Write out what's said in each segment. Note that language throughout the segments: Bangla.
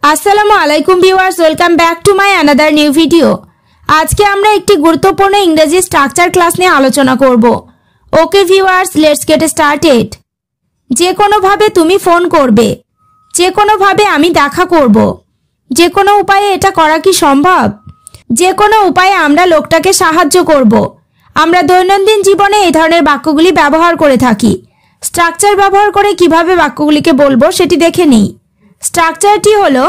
আসসালামু আলাইকুম viewers, welcome back to my another new video. আজকে আমরা একটি গুরুত্বপূর্ণ ইংরেজি স্ট্রাকচার ক্লাস নিয়ে আলোচনা করব। Okay viewers, let's get started. যে কোনোভাবে তুমি ফোন করবে, যে কোনোভাবে আমি দেখা করব, যে কোনো উপায়ে এটা করা কি সম্ভব? যে কোনো উপায়ে আমরা লোকটাকে সাহায্য করব। আমরা দৈনন্দিন জীবনে এই ধরনের বাক্যগুলি ব্যবহার করে থাকি। স্ট্রাকচার ব্যবহার করে কিভাবে বাক্যগুলিকে বলবো সেটি দেখে নিই। স্ট্রাকচারটি হলো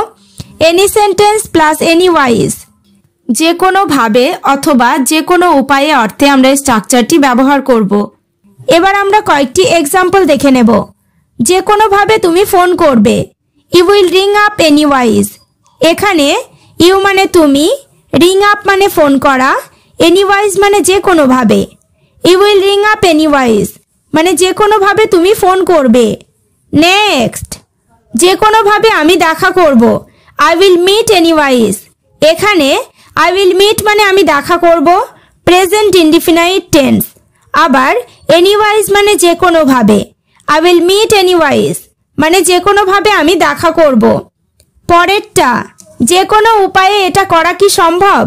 any sentence plus any wise. যে কোনোভাবে অথবা যে কোনো উপায়ে অর্থে আমরা এই স্ট্রাকচারটি ব্যবহার করব। এবার আমরা কয়েকটি এক্সাম্পল দেখে নেব। যে কোনোভাবে তুমি ফোন করবে, you will ring up any wise. এখানে ইউ মানে তুমি, রিং আপ মানে ফোন করা, এনি ওয়াইজ মানে যে কোনোভাবে। You will ring up any wise মানে যে কোনোভাবে তুমি ফোন করবে। নেক্সট, যে কোনোভাবে আমি দেখা করব, আই উইল মিট এনিওয়াইজ। এখানে আই উইল মিট মানে আমি দেখা করব, প্রেজেন্ট ইনডিফিনাইট টেন্স। আবার এনিওয়াইজ মানে যে কোনোভাবে, আই উইল মিট এনিওয়াইজ মানে যে কোনোভাবে আমি দেখা করব। পরেরটা, যে কোনো উপায়ে এটা করা কি সম্ভব?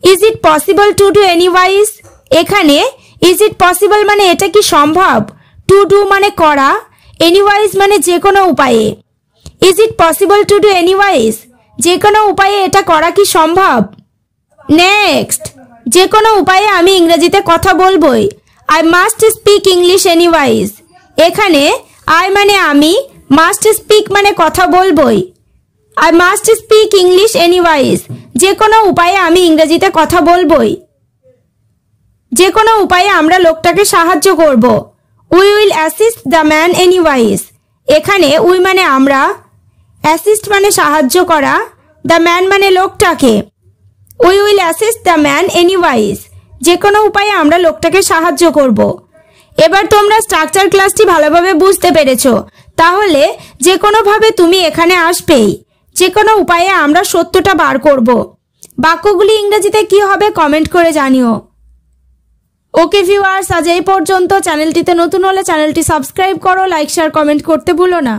Is it possible to do anyways. এখানে ইজ ইট পসিবল মানে এটা কি সম্ভব, টু ডু মানে করা, এনিওয়াইজ মানে যে কোনো উপায়ে। Is it possible to do anyways যে কোনো উপায়ে এটা করা কি সম্ভব? নেক্সট, যে কোনো উপায়ে আমি ইংরেজিতে কথা বলবই, I must speak English anyways. এখানে আই মানে আমি, মাস্ট স্পিক মানে কথা বলবই। I must speak English anyways যে কোনো উপায়ে আমি ইংরেজিতে কথা বলবই। যে কোনো উপায়ে আমরা লোকটাকে সাহায্য করব, we will assist the man anyways. এখানে উই মানে আমরা, অ্যাসিস্ট মানে সাহায্য করা, দ্য ম্যান মানে লোকটাকে। We will assist the man anyways যে কোনো উপায়ে আমরা লোকটাকে সাহায্য করব। এবার তোমরা স্ট্রাকচার ক্লাসটি ভালোভাবে বুঝতে পেরেছো। তাহলে যে কোনোভাবে তুমি এখানে আসবেই, যে কোনো উপায়ে আমরা সত্যটা বার করব। বাক্যগুলি ইংরেজিতে কি হবে কমেন্ট করে জানিও। ওকে ভিউয়ার্স, আজ এই পর্যন্ত। চ্যানেলটিতে নতুন হলে চ্যানেলটি সাবস্ক্রাইব করো, লাইক শেয়ার কমেন্ট করতে ভুলো না।